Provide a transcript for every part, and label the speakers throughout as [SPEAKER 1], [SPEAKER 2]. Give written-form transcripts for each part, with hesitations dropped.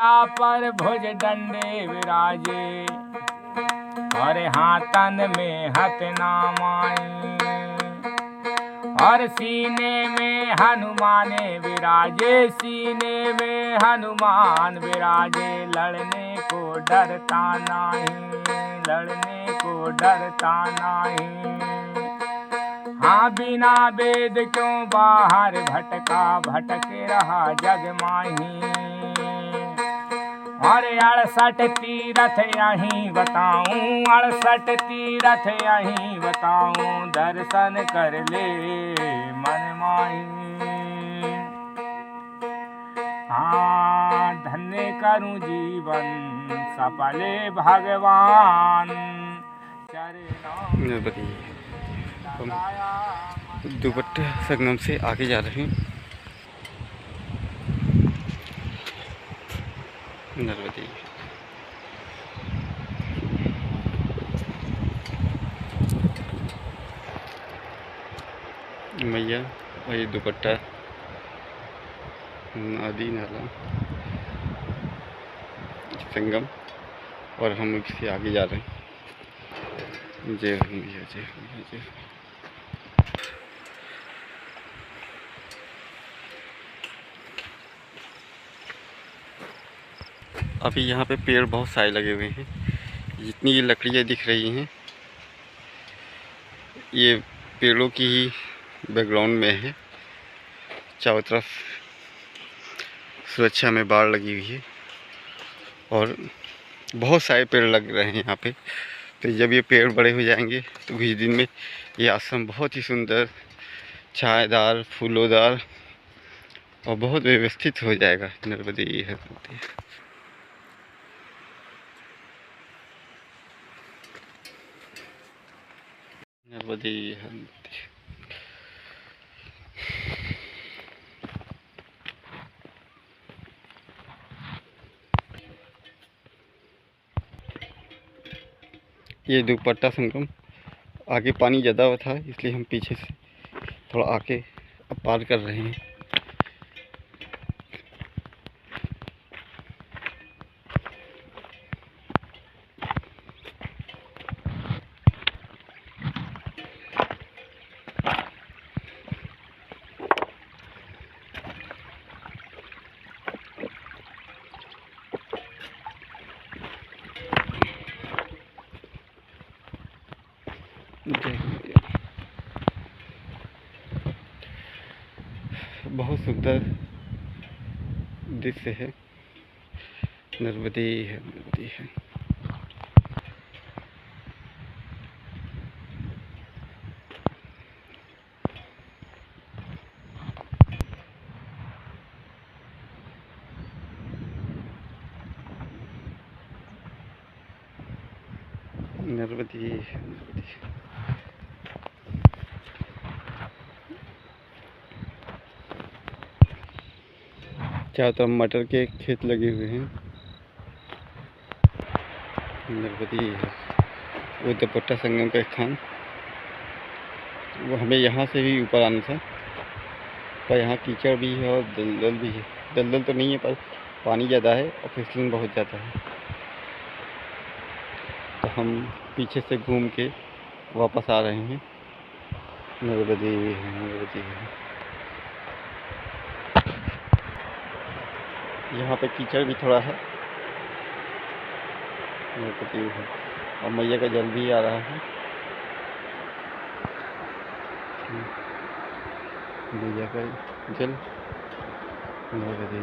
[SPEAKER 1] पर भुज डंडे विराजे और हाथन में हथनामाई और सीने में हनुमान विराजे, सीने में हनुमान विराजे। लड़ने को डरता नहीं, लड़ने को डरता नहीं। हाँ बिना वेद क्यों बाहर भटका, भटक रहा जग माही। और 68 तीरथ यहीं बताऊं, 68 तीरथ यहीं बताऊं। दर्शन कर ले मन माही। हाँ धन्य करूं जीवन सफले भगवान चरणों।
[SPEAKER 2] हम दुपट्टा संगम से आगे जा रहे हैं। नर्मदे मैया और ये दुपट्टा नदी नाला संगम और हम इससे आगे जा रहे हैं। जय हो मैया, जय हो मैया, जय हो। अभी यहाँ पे पेड़ बहुत सारे लगे हुए हैं। जितनी ये लकड़ियाँ दिख रही हैं ये पेड़ों की ही बैकग्राउंड में है। चारों तरफ सुरक्षा में बाड़ लगी हुई है और बहुत सारे पेड़ लग रहे हैं यहाँ पे। तो जब ये पेड़ बड़े हो जाएंगे तो कुछ दिन में ये आश्रम बहुत ही सुंदर, छायादार, फूलोदार और बहुत व्यवस्थित हो जाएगा। नर्मदे हरमदे। नर्मदे हरमदे। ये दुपट्टा संगम आगे पानी ज़्यादा था इसलिए हम पीछे से थोड़ा आके अब पार कर रहे हैं। बहुत सुंदर दृश्य है। नर्मदे है, नर्मदे है। नर्मदे है, नर्मदे। चारों तरफ मटर के खेत लगे हुए हैं। नर्मदे है। वो दुपट्टा संगम का स्थान, वो हमें यहाँ से भी ऊपर आना था पर यहाँ कीचड़ भी है और दलदल भी है। दलदल तो नहीं है पर पानी ज़्यादा है और फिसलन बहुत ज़्यादा है। तो हम पीछे से घूम के वापस आ रहे हैं। नर्मदे है, नर्मदे है। यहाँ पे कीचड़ भी थोड़ा है। नर्मदे है और मैया का जल भी आ रहा है। मैया का जल। नर्मदे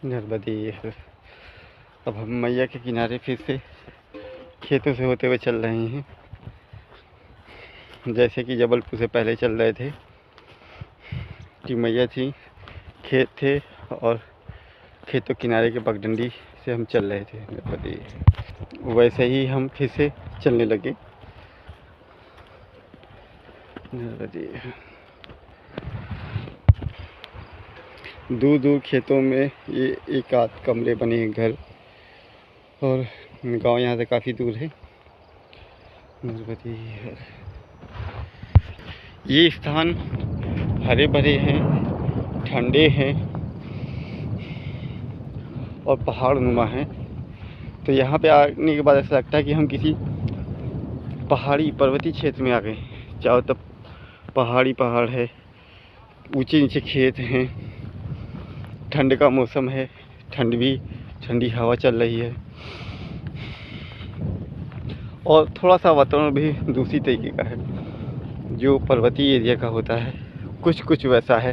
[SPEAKER 2] नर्मदे है। अब हम मैया के किनारे फिर से खेतों से होते हुए चल रहे हैं, जैसे कि जबलपुर से पहले चल रहे थे कि मैया थी, खेत थे और खेतों किनारे के पगडंडी से हम चल रहे थे। नर्मदे वैसे ही हम फिर से चलने लगे। नर्मदे दूर दूर खेतों में ये एक आध कमरे बने हैं, घर, और गांव यहाँ से काफ़ी दूर है। नर्मदे ये स्थान हरे भरे हैं, ठंडे हैं और पहाड़ नुमा हैं। तो यहाँ पे आने के बाद ऐसा लगता है कि हम किसी पहाड़ी पर्वतीय क्षेत्र में आ गए। चारों तरफ पहाड़ी पहाड़ है, ऊंचे नीचे खेत हैं, ठंड का मौसम है, ठंडी हवा चल रही है और थोड़ा सा वातावरण भी दूसरी तरीके का है जो पर्वतीय एरिया का होता है। कुछ वैसा है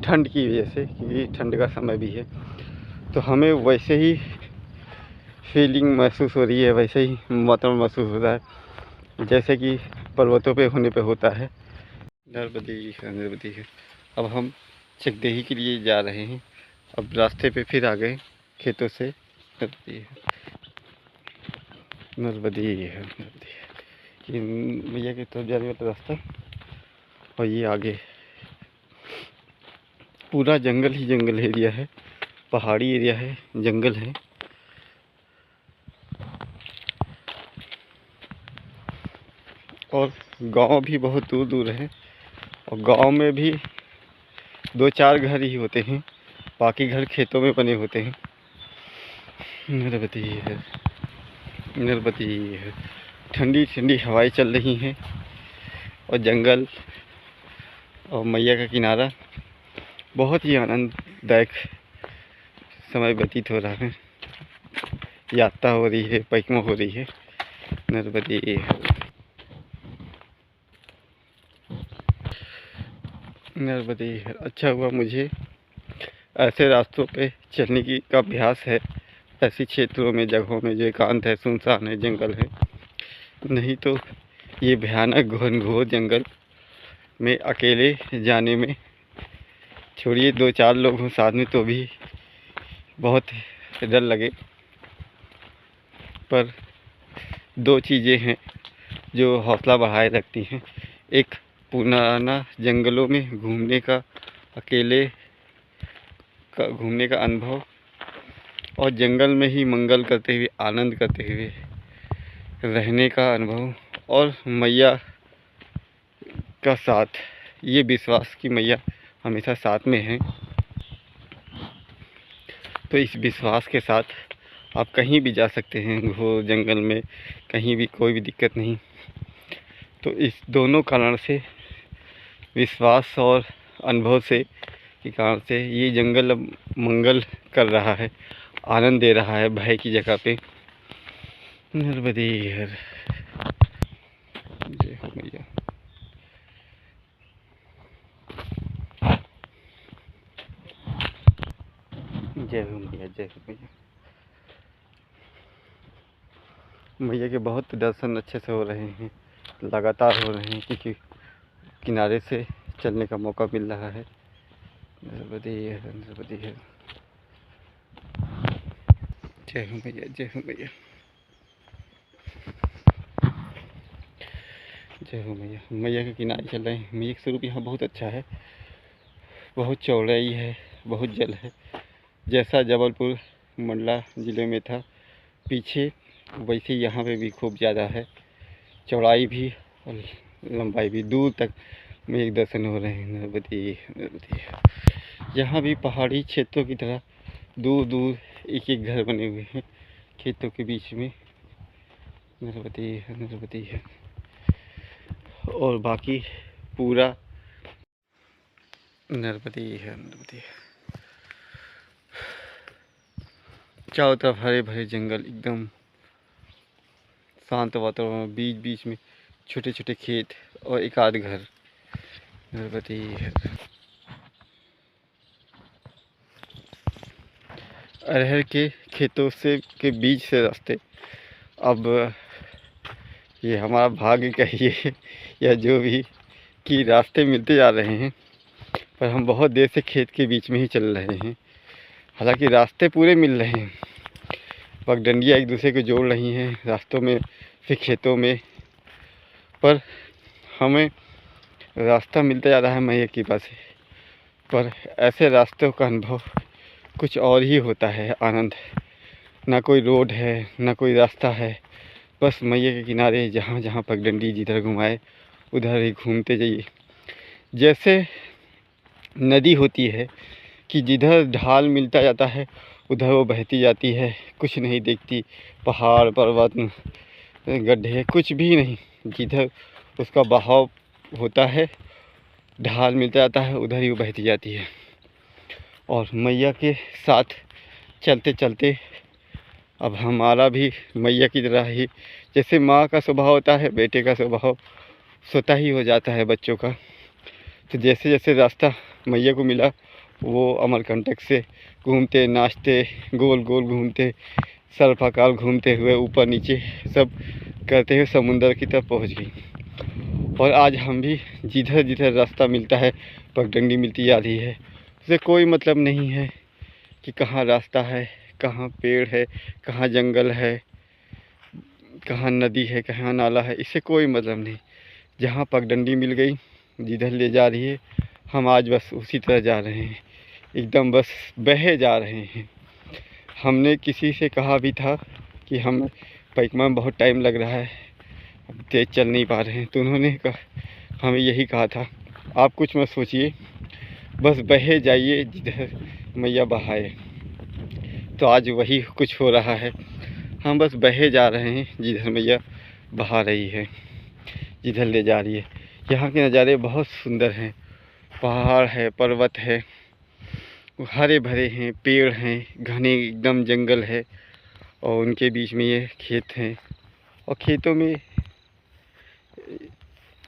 [SPEAKER 2] ठंड की वजह से, क्योंकि ठंड का समय भी है, तो हमें वैसे ही फीलिंग महसूस हो रही है, वैसे ही वातावरण महसूस हो रहा है जैसे कि पर्वतों पे होने पे होता है। नर्मदी है। अब हम चकदेही के लिए जा रहे हैं। अब रास्ते पे फिर आ गए खेतों से। नर्मदी है। ये भैया की तरफ जाने वाला रास्ता और ये आगे पूरा जंगल ही जंगल एरिया है, पहाड़ी एरिया है, जंगल है। और गांव भी बहुत दूर दूर है और गांव में भी 2-4 घर ही होते हैं, बाकी घर खेतों में बने होते हैं। नर्मदी है। ठंडी ठंडी हवाएं चल रही हैं और जंगल और मैया का किनारा, बहुत ही आनंददायक समय व्यतीत हो रहा है। यात्रा हो रही है, परिक्रमा हो रही है। नर्मदी है। नर्मदी है। अच्छा हुआ मुझे ऐसे रास्तों पे चलने की का अभ्यास है, ऐसी क्षेत्रों में, जगहों में जो एकांत है, सुनसान है, जंगल है। नहीं तो ये भयानक घनघोर जंगल में अकेले जाने में, छोड़िए 2-4 लोग हों साथ में तो भी बहुत डर लगे। पर 2 चीज़ें हैं जो हौसला बढ़ाए रखती हैं। एक पुराना जंगलों में अकेले घूमने का अनुभव और जंगल में ही मंगल करते हुए, आनंद करते हुए रहने का अनुभव और मैया का साथ, ये विश्वास कि मैया हमेशा साथ में है। तो इस विश्वास के साथ आप कहीं भी जा सकते हैं घोर जंगल में, कहीं भी कोई भी दिक्कत नहीं। तो इस दोनों कारण से, विश्वास और अनुभव से के कारण से, ये जंगल अब मंगल कर रहा है, आनंद दे रहा है भय की जगह पे। नर्मदी है। जय हो मैया। जय हो मैया, जय हो मैया। मैया के बहुत दर्शन अच्छे से हो रहे हैं, लगातार हो रहे हैं, क्योंकि किनारे से चलने का मौका मिल रहा है। नर्मदी है, नर्मदी है। जय हो मैया, जय हो मैया, जय हो मैया। मैया के किनारे चल रहे हैं। मैया का स्वरूप यहाँ बहुत अच्छा है, बहुत चौड़ाई है, बहुत जल है। जैसा जबलपुर मंडला ज़िले में था पीछे, वैसे यहाँ पे भी खूब ज़्यादा है, चौड़ाई भी और लंबाई भी। दूर तक मेरे दर्शन हो रहे हैं। नर्मदी। यहाँ भी पहाड़ी क्षेत्रों की तरह दूर दूर एक एक घर बने हुए हैं खेतों के बीच में। नर्मदी है। और बाकी पूरा नर्मदी है। चारों तरफ हरे भरे जंगल, एकदम शांत वातावरण, बीच बीच में छोटे छोटे खेत और एक आध घर। नर्मदी है। अरहर के खेतों से के बीच से रास्ते, अब ये हमारा भाग्य कहिए या जो भी, कि रास्ते मिलते जा रहे हैं, पर हम बहुत देर से खेत के बीच में ही चल रहे हैं। हालांकि रास्ते पूरे मिल रहे हैं, पगडंडियाँ एक दूसरे को जोड़ रही हैं रास्तों में, फिर खेतों में, पर हमें रास्ता मिलता जा रहा है मैया की कृपा से। पर ऐसे रास्तों का अनुभव कुछ और ही होता है, आनंद। ना कोई रोड है, ना कोई रास्ता है, बस मैया के किनारे जहाँ जहाँ पगडंडी जिधर घुमाए उधर ही घूमते जाइए। जैसे नदी होती है कि जिधर ढाल मिलता जाता है उधर वो बहती जाती है, कुछ नहीं देखती, पहाड़ पर्वत गड्ढे कुछ भी नहीं, जिधर उसका बहाव होता है ढाल मिलता जाता है उधर ही वो बहती जाती है। और मैया के साथ चलते चलते अब हमारा भी मैया की तरह ही, जैसे माँ का स्वभाव होता है बेटे का स्वभाव स्वतः ही हो जाता है बच्चों का। तो जैसे जैसे रास्ता मैया को मिला वो अमरकंटक से घूमते नाचते गोल गोल घूमते सर्पाकार घूमते हुए ऊपर नीचे सब करते हुए समुंदर की तरफ पहुंच गई। और आज हम भी जिधर जिधर रास्ता मिलता है पगडंडी मिलती जा रही है, उसे कोई मतलब नहीं है कि कहाँ रास्ता है, कहाँ पेड़ है, कहाँ जंगल है, कहाँ नदी है, कहाँ नाला है, इससे कोई मतलब नहीं। जहाँ पगडंडी मिल गई जिधर ले जा रही है हम आज बस उसी तरह जा रहे हैं, एकदम बस बहे जा रहे हैं। हमने किसी से कहा भी था कि हम परिक्रमा में बहुत टाइम लग रहा है, अब तेज़ चल नहीं पा रहे हैं, तो उन्होंने हमें यही कहा था आप कुछ मत सोचिए, बस बहे जाइए जिधर मैया बहाए। तो आज वही कुछ हो रहा है, हम बस बहे जा रहे हैं जिधर मैया बहा रही है, जिधर ले जा रही है। यहाँ के नज़ारे बहुत सुंदर हैं, पहाड़ है, पर्वत है, हरे भरे हैं, पेड़ हैं, घने एकदम जंगल है और उनके बीच में ये खेत हैं और खेतों में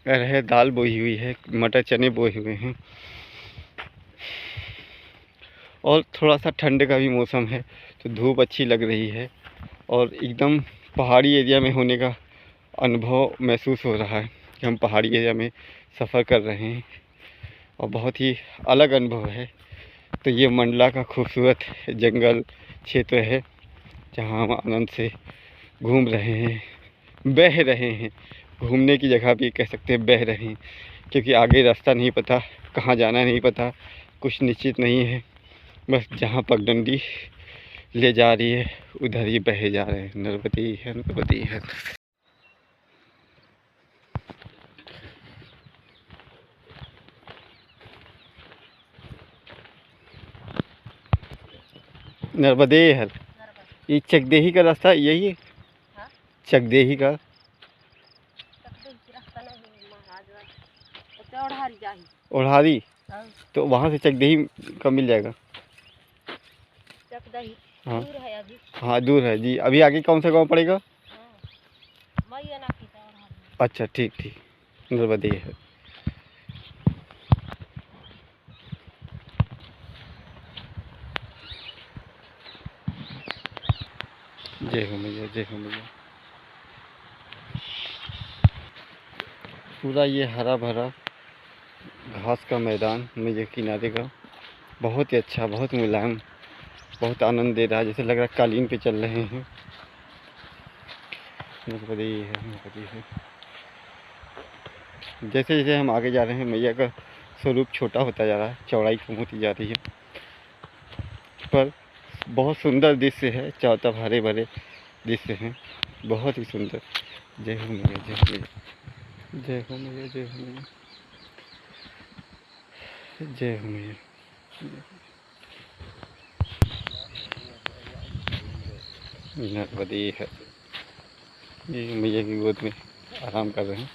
[SPEAKER 2] अरहर दाल बोई हुई है, मटर चने बोए हुए हैं और थोड़ा सा ठंड का भी मौसम है तो धूप अच्छी लग रही है और एकदम पहाड़ी एरिया में होने का अनुभव महसूस हो रहा है कि हम पहाड़ी एरिया में सफ़र कर रहे हैं और बहुत ही अलग अनुभव है। तो ये मंडला का खूबसूरत जंगल क्षेत्र है जहाँ हम आनंद से घूम रहे हैं, बह रहे हैं, घूमने की जगह भी कह सकते हैं, बह रहे हैं, क्योंकि आगे रास्ता नहीं पता, कहाँ जाना नहीं पता, कुछ निश्चित नहीं है, बस जहाँ पगडंडी ले जा रही है उधर ही बहे जा रहे हैं। नर्मदे है, नर्मदे है। नर्मदे हर ये चकदेही का रास्ता यही है।
[SPEAKER 3] हाँ?
[SPEAKER 2] चकदेही का ओढ़ारी, तो वहाँ से चकदेही का मिल जाएगा। हाँ
[SPEAKER 3] दूर है अभी।
[SPEAKER 2] हाँ दूर है जी। अभी आगे कौन सा गांव पड़ेगा?
[SPEAKER 3] हाँ। मैया ना की तरह।
[SPEAKER 2] अच्छा ठीक ठीक, नर्मदे है। जय हो मैया, जय हो मैया। पूरा ये हरा भरा घास का मैदान मैया किनारे का बहुत ही अच्छा, बहुत मुलायम, बहुत आनंद दे रहा है, जैसे लग रहा है कालीन पे चल रहे हैं। नर्मदे है, नर्मदे है। जैसे जैसे हम आगे जा रहे हैं मैया का स्वरूप छोटा होता जा रहा है, चौड़ाई कम होती जा रही है, पर बहुत सुंदर दृश्य है, चारों तरफ हरे भरे दृश्य हैं, बहुत ही सुंदर। जय हो मैया, जय हो मैया, जय हो मैया, जय हो मैया, जय हो मैया। नर्मदे है। ये मैया की गोद में आराम कर रहे हैं।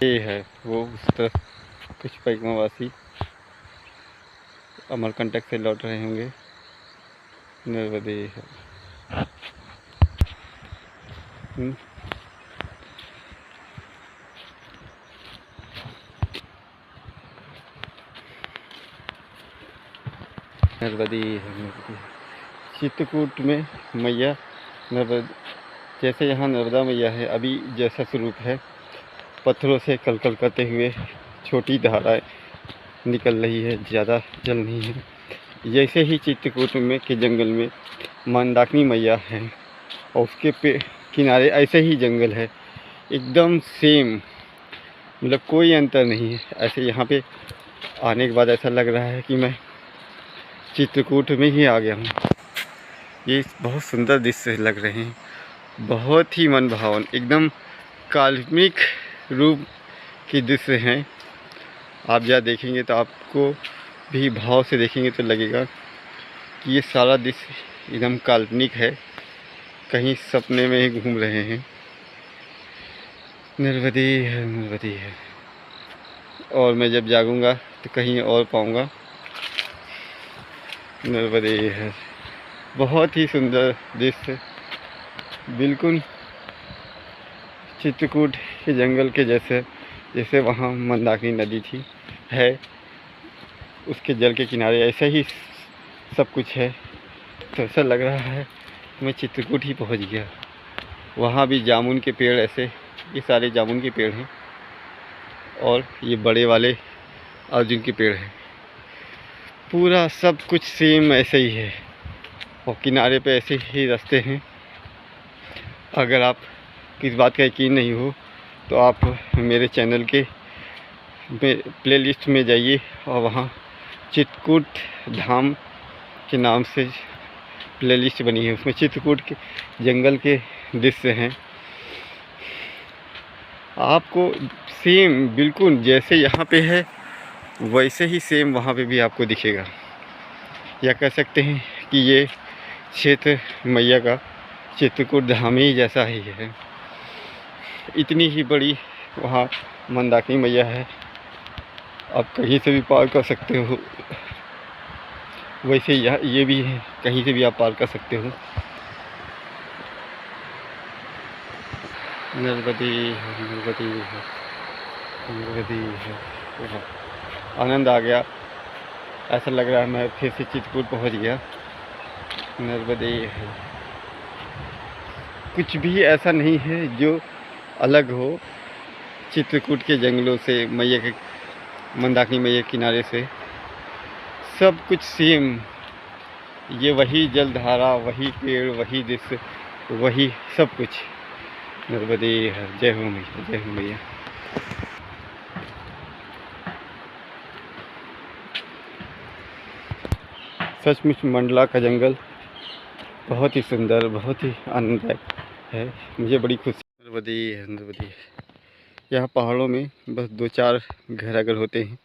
[SPEAKER 2] ये है वो उस तरफ कुछ परिक्रमावासी अमरकंटक से लौट रहे होंगे। नर्मदे है। नर्मदे है, नर्मदे। चित्रकूट में मैया नर्मदा, जैसे यहाँ नर्मदा मैया है अभी जैसा स्वरूप है, पत्थरों से कलकल करते हुए छोटी धाराएं निकल रही है, ज़्यादा जल नहीं है। जैसे ही चित्रकूट में के जंगल में मंदाकिनी मैया है और उसके किनारे ऐसे ही जंगल है, एकदम सेम, मतलब कोई अंतर नहीं है। ऐसे यहाँ पे आने के बाद ऐसा लग रहा है कि मैं चित्रकूट में ही आ गया हूँ। ये बहुत सुंदर दृश्य लग रहे हैं, बहुत ही मन भावन, एकदम काल्पनिक रूप के दृश्य हैं। आप जहाँ देखेंगे तो आपको भी भाव से देखेंगे तो लगेगा कि ये सारा दृश्य एकदम काल्पनिक है, कहीं सपने में ही घूम रहे हैं। निर्वदी है, निर्वदी है, और मैं जब जागूंगा तो कहीं और पाऊंगा। निर्वदी है, बहुत ही सुंदर दृश्य, बिल्कुल चित्रकूट के जंगल के जैसे, जैसे वहाँ मंदाकिनी नदी थी है, उसके जल के किनारे ऐसा ही सब कुछ है। तो ऐसा लग रहा है मैं चित्रकूट ही पहुँच गया। वहाँ भी जामुन के पेड़, ऐसे ये सारे जामुन के पेड़ हैं, और ये बड़े वाले अर्जुन के पेड़ हैं। पूरा सब कुछ सेम ऐसे ही है, और किनारे पे ऐसे ही रास्ते हैं। अगर आप किस बात का यकीन नहीं हो तो आप मेरे चैनल के प्लेलिस्ट में जाइए, और वहाँ चित्रकूट धाम के नाम से प्लेलिस्ट बनी है, उसमें चित्रकूट के जंगल के दृश्य हैं। आपको सेम बिल्कुल जैसे यहाँ पे है वैसे ही सेम वहाँ पे भी आपको दिखेगा। या कह सकते हैं कि ये क्षेत्र मैया का चित्रकूट धाम ही जैसा ही है। इतनी ही बड़ी वहाँ मंदाकिनी मैया है, आप कहीं से भी पार कर सकते हो। वैसे ये भी है, कहीं से भी आप पार कर सकते हो। नर्मदी है, नर्मदी है, नर्मदी है। आनंद आ गया, ऐसा लग रहा है मैं फिर से चित्रकूट पहुंच गया। नर्मदी है, कुछ भी ऐसा नहीं है जो अलग हो चित्रकूट के जंगलों से, मैया के मंदाकिनी मैया के किनारे से। सब कुछ सेम, ये वही जलधारा, वही पेड़, वही दृश्य, वही सब कुछ। नर्मदे है, जय हो मैया, जय हो मैया। सचमुच मंडला का जंगल बहुत ही सुंदर, बहुत ही आनंददायक है, मुझे बड़ी खुशी। नर्मदे है, नर्मदे है। यहाँ पहाड़ों में बस 2-4 घर अगर होते हैं,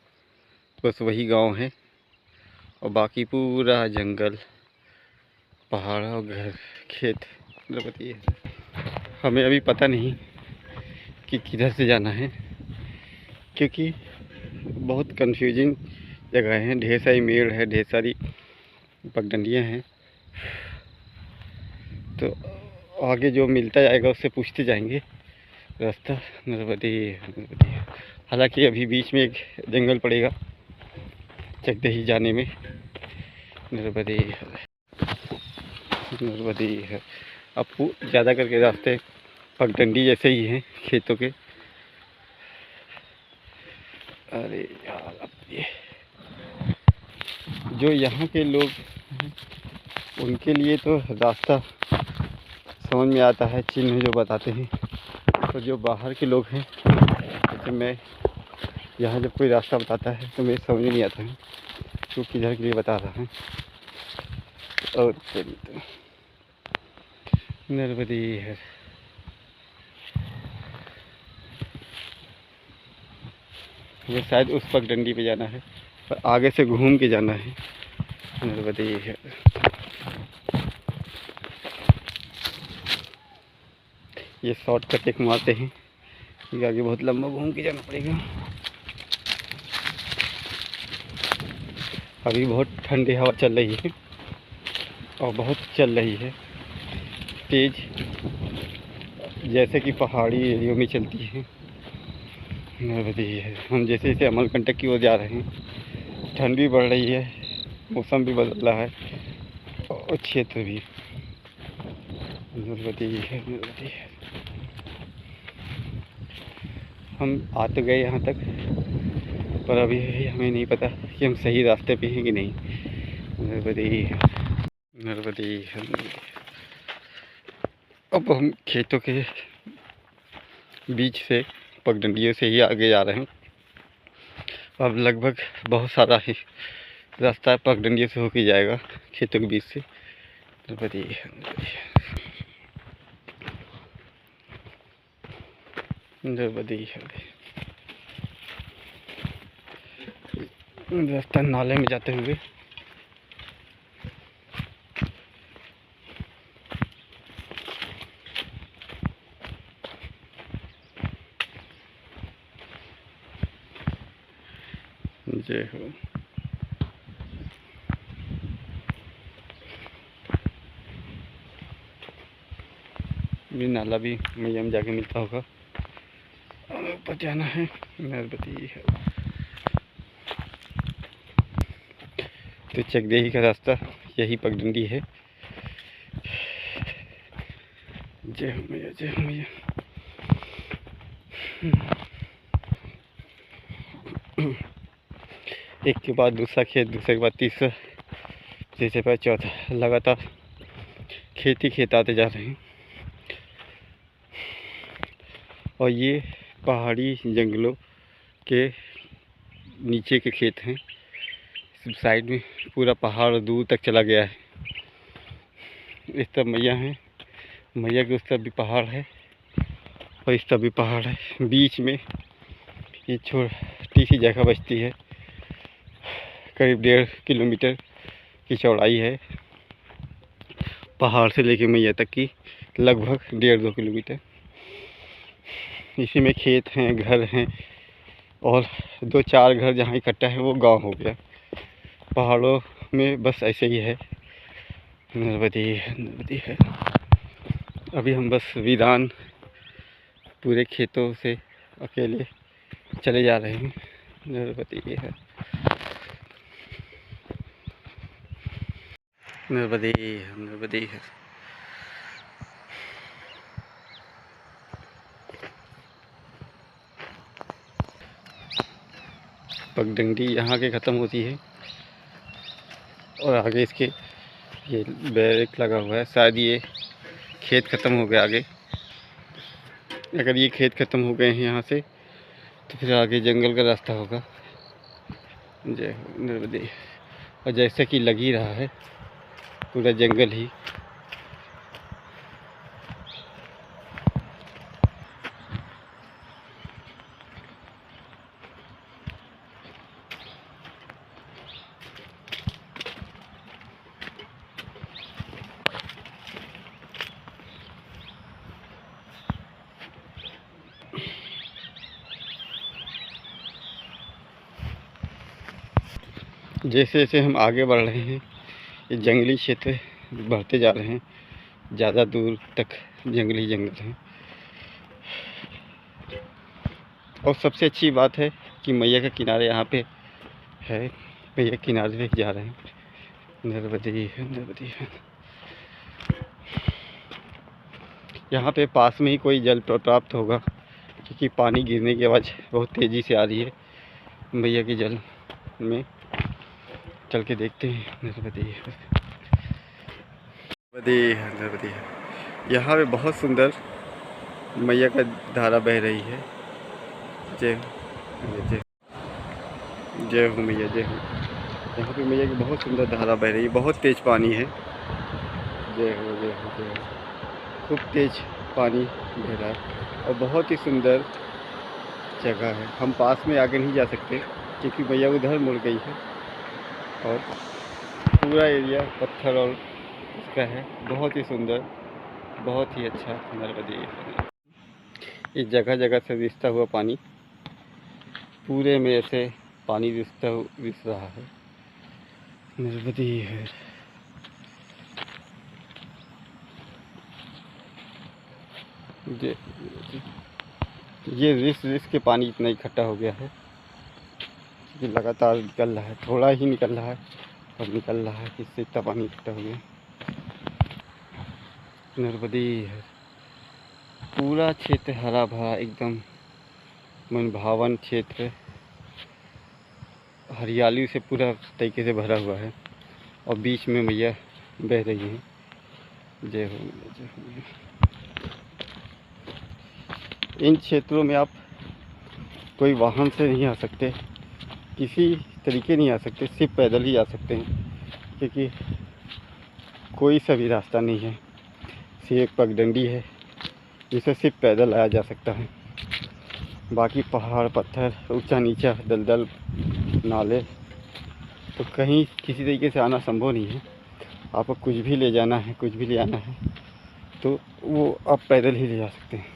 [SPEAKER 2] बस वही गांव है, और बाकी पूरा जंगल, पहाड़ और घर, खेत। नर्मदे है। हमें अभी पता नहीं कि किधर से जाना है, क्योंकि बहुत कंफ्यूजिंग जगह है, ढेर सारी मेड़ है, ढेर सारी पगडंडियाँ हैं। तो आगे जो मिलता जाएगा उससे पूछते जाएंगे रास्ता। नर्मदे, नर्मदे। हालांकि अभी बीच में एक जंगल पड़ेगा चकदही जाने में। नर्मदे, नर्मदे है। अब ज़्यादा करके रास्ते पगडंडी जैसे ही हैं खेतों के। अरे यार, अब ये जो यहाँ के लोग हैं उनके लिए तो रास्ता समझ में आता है, चिन्ह जो बताते हैं। तो जो बाहर के लोग हैं, जैसे मैं, यहाँ जब कोई रास्ता बताता है तो मेरे समझ में नहीं आता है तो किधर के लिए बता रहा है। और नर्मदे है। ये शायद उस पगडंडी पे जाना है, पर आगे से घूम के जाना है। नर्मदे है। ये शॉर्टकट एक मारते हैं, ये आगे बहुत लंबा घूम के जाना पड़ेगा। अभी बहुत ठंडी हवा चल रही है, और बहुत चल रही है तेज, जैसे कि पहाड़ी एरियो में चलती है। नर्मदे है। हम जैसे जैसे अमरकंटक की ओर जा रहे हैं, ठंड भी बढ़ रही है, मौसम भी बदल रहा है, और क्षेत्र भी। नर्मदे है, नर्मदे है। हम आ तो गए यहाँ तक, पर अभी हमें नहीं पता कि हम सही रास्ते पे हैं कि नहीं। नर्मदे, नर्मदे है। अब हम खेतों के बीच से पगडंडियों से ही आगे जा रहे हैं। अब लगभग बहुत सारा ही रास्ता पगडंडी से होके जाएगा खेतों के बीच से। द्रौपदी रास्ता नाले में जाते हुए जय हो। ये नाला भी मैया में जाके मिलता होगा। ऊपर जाना है नर्मदी है। तो चकदेही का रास्ता यही पगडंडी है। जय हो मैया, जय हो मैया। एक के बाद दूसरा खेत, दूसरे के बाद तीसरा, तीसरे के बाद चौथा, लगातार खेत ही खेत आते जा रहे हैं। और ये पहाड़ी जंगलों के नीचे के खेत हैं। साइड में पूरा पहाड़ दूर तक चला गया है। इस तरफ मैया है, मैया के उस तरफ भी पहाड़ है और इस तरफ भी पहाड़ है। बीच में ये छोटी सी जगह बचती है, करीब 1.5 किलोमीटर की चौड़ाई है। पहाड़ से लेके मैया तक की लगभग 1.5-2 किलोमीटर। इसी में खेत हैं, घर हैं और 2-4 घर जहाँ इकट्ठा है वो गांव हो गया। पहाड़ों में बस ऐसे ही है। नर्मदी है। अभी हम बस वीरान पूरे खेतों से अकेले चले जा रहे हैं। नर्मदी है, नर्मदी है। पगडंडी यहाँ के ख़त्म होती है और आगे इसके ये बैरिक लगा हुआ है। शायद ये खेत ख़त्म हो गया आगे। अगर ये खेत ख़त्म हो गए हैं यहाँ से तो फिर आगे जंगल का रास्ता होगा। जय हो नर्मदी। और जैसे कि लग ही रहा है पूरा जंगल ही। जैसे जैसे हम आगे बढ़ रहे हैं ये जंगली क्षेत्र बढ़ते जा रहे हैं। ज़्यादा दूर तक जंगली जंगल हैं। और सबसे अच्छी बात है कि मैया का किनारे यहाँ पे है। मैया किनारे पे जा रहे हैं। नर्मदी है, नर्मदी है। यहाँ पे पास में ही कोई जल प्राप्त होगा क्योंकि पानी गिरने की आवाज़ बहुत तेज़ी से आ रही है। मैया के जल में चल के देखते हैं। नर्मदी है, नर्मदी है। यहाँ पे बहुत सुंदर मैया का धारा बह रही है। जय जय जय हो मैया, जय हो। यहाँ पे मैया की बहुत सुंदर धारा बह रही है। बहुत तेज़ पानी है। जय हो, जय हो, जय हो। खूब तेज़ पानी बह रहा है और बहुत ही सुंदर जगह है। हम पास में आगे नहीं जा सकते क्योंकि मैया उधर मुड़ गई है और पूरा एरिया पत्थर और इसका है। बहुत ही सुंदर, बहुत ही अच्छा नर्मदी है। इस जगह जगह से रिसता हुआ पानी पूरे में ऐसे पानी रिस रहा है। नर्मदी है। ये रिस के पानी इतना इकट्ठा हो गया है कि लगातार निकल रहा है। थोड़ा ही निकल रहा है और निकल रहा है, इससे इतना पानी इकट्ठा हो गया। नर्मदी है। पूरा क्षेत्र हरा भरा, एकदम मनभावन क्षेत्र, हरियाली से पूरा तरीके से भरा हुआ है और बीच में मैया बह रही है। जय हो, जय हो। इन क्षेत्रों में आप कोई वाहन से नहीं आ सकते। किसी तरीके नहीं आ सकते, सिर्फ पैदल ही आ सकते हैं, क्योंकि कोई सा भी रास्ता नहीं है, सिर्फ एक पगडंडी है जिसे सिर्फ पैदल आया जा सकता है। बाकी पहाड़, पत्थर, ऊंचा नीचा, दलदल, नाले, तो कहीं किसी तरीके से आना संभव नहीं है। आपको कुछ भी ले जाना है, कुछ भी ले आना है, तो वो आप पैदल ही ले जा सकते हैं।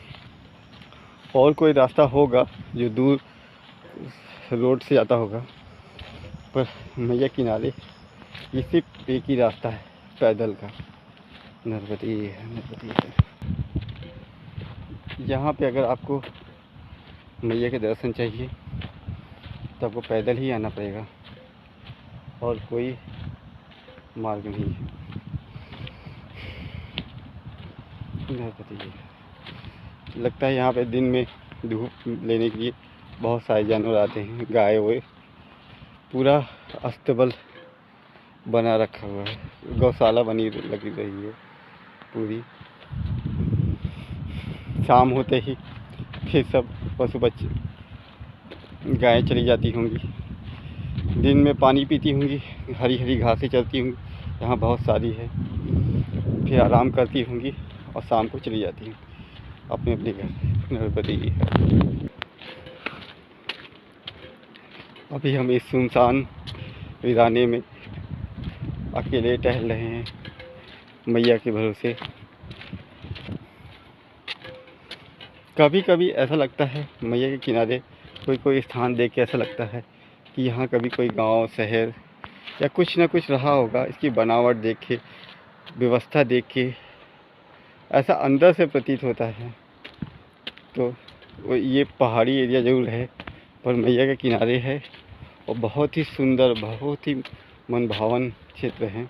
[SPEAKER 2] और कोई रास्ता होगा जो दूर रोड से जाता होगा, पर मैया किनारे ये सिर्फ एक ही रास्ता है पैदल का। नर्मदी है। यहाँ पे अगर आपको मैया के दर्शन चाहिए तो आपको पैदल ही आना पड़ेगा, और कोई मार्ग नहीं है। लगता है यहाँ पे दिन में धूप लेने के लिए बहुत सारे जानवर आते हैं, गाय हुए, पूरा अस्तबल बना रखा हुआ है, गौशाला बनी लगी रही है पूरी। शाम होते ही फिर सब पशु बच्चे, गायें चली जाती होंगी, दिन में पानी पीती होंगी, हरी हरी घासें चलती होंगी, यहाँ बहुत सारी है, फिर आराम करती होंगी और शाम को चली जाती हैं अपने अपने घर। नर्मदी है। अभी हम इस सुनसान वीराने में अकेले टहल रहे हैं मैया के भरोसे। कभी कभी ऐसा लगता है मैया के किनारे कोई स्थान देख के ऐसा लगता है कि यहाँ कभी कोई गांव, शहर या कुछ ना कुछ रहा होगा। इसकी बनावट देख के, व्यवस्था देख के ऐसा अंदर से प्रतीत होता है। तो ये पहाड़ी एरिया ज़रूर है, पर मैया के किनारे है और बहुत ही सुंदर, बहुत ही मनभावन क्षेत्र है।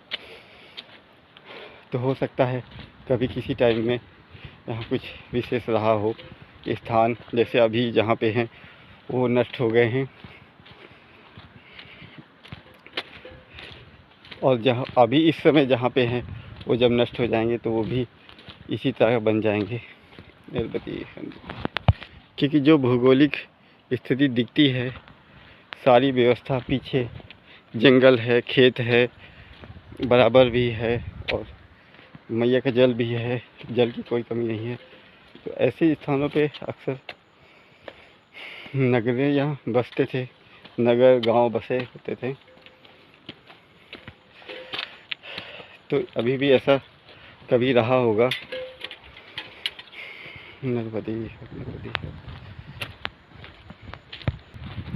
[SPEAKER 2] तो हो सकता है कभी किसी टाइम में यहाँ कुछ विशेष रहा हो स्थान, जैसे अभी जहाँ पे हैं वो नष्ट हो गए हैं, और जहाँ अभी इस समय जहाँ पे हैं वो जब नष्ट हो जाएंगे तो वो भी इसी तरह बन जाएंगे। क्योंकि जो भौगोलिक स्थिति दिखती है, सारी व्यवस्था पीछे जंगल है, खेत है, बराबर भी है, और मैया का जल भी है, जल की कोई कमी नहीं है। तो ऐसे स्थानों पे अक्सर नगरें यहाँ बसते थे, नगर गांव बसे होते थे। तो अभी भी ऐसा कभी रहा होगा। नर्मदी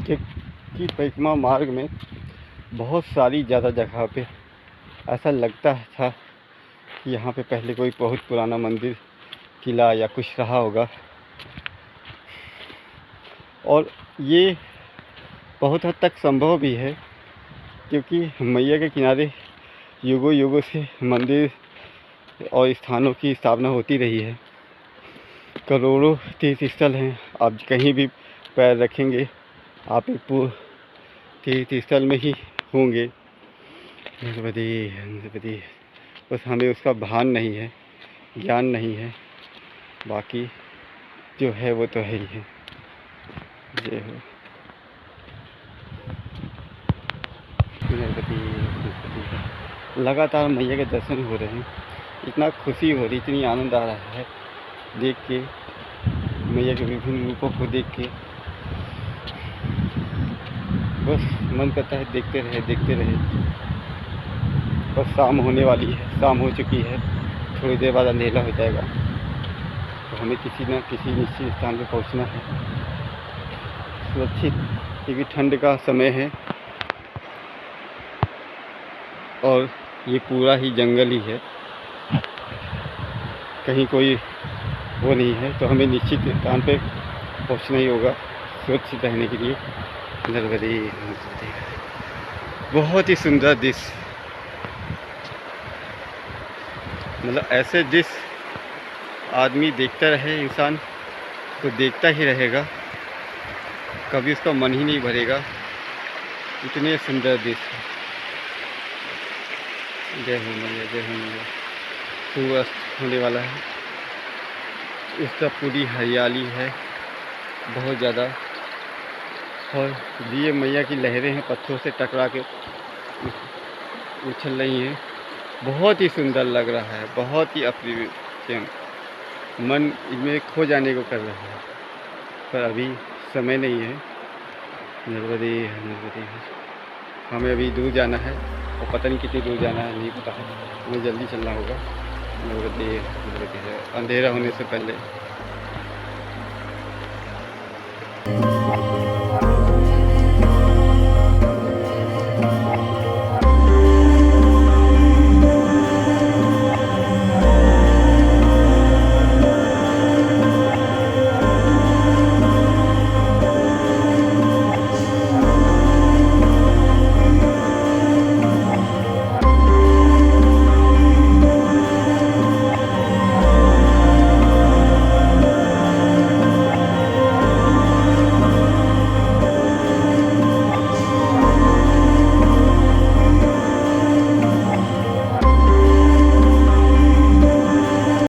[SPEAKER 2] कि परिक्रमा मार्ग में बहुत सारी ज़्यादा जगह पे ऐसा लगता था कि यहाँ पे पहले कोई बहुत पुराना मंदिर, किला या कुछ रहा होगा, और ये बहुत हद तक संभव भी है, क्योंकि मैया के किनारे युगों युगों से मंदिर और स्थानों की स्थापना होती रही है। करोड़ों तीर्थ स्थल हैं, आप कहीं भी पैर रखेंगे आप एक पूर्ण तीर्थ स्थल में ही होंगे। नर्मदी, बस हमें उसका भान नहीं है, ज्ञान नहीं है, बाकी जो है वो तो है ही है। जय हो नर्मदी। लगातार मैया के दर्शन हो रहे हैं, इतना खुशी हो रही, इतनी आनंद आ रहा है देख के, मैया के विभिन्न रूपों को देख के। बस मन करता है देखते रहे। बस शाम होने वाली है, शाम हो चुकी है, थोड़ी देर बाद अंधेरा हो जाएगा, तो हमें किसी न किसी निश्चित स्थान पर पहुंचना है सुरक्षित, क्योंकि ठंड का समय है और ये पूरा ही जंगल ही है, कहीं कोई वो नहीं है। तो हमें निश्चित स्थान पे पहुंचना ही होगा सुरक्षित रहने के लिए। नर्मदी, बहुत ही सुंदर दृश्य, मतलब ऐसे दृश्य आदमी देखता रहे, इंसान तो देखता ही रहेगा, कभी उसका मन ही नहीं भरेगा, इतने सुंदर दृश्य। जय हो मैया, जय हो मैया। सूर्यास्त होने वाला है, इस तरफ पूरी हरियाली है बहुत ज़्यादा, और ये मैया की लहरें हैं, पत्थरों से टकरा के उछल रही हैं। बहुत ही सुंदर लग रहा है, बहुत ही अप्रतिम, मन इनमें खो जाने को कर रहा है, पर अभी समय नहीं है। नर्मदे नर्मदे, हमें अभी दूर जाना है और पता नहीं कितनी दूर जाना है, नहीं पता है, हमें जल्दी चलना होगा। नर्मदे नर्मदे, अंधेरा होने से पहले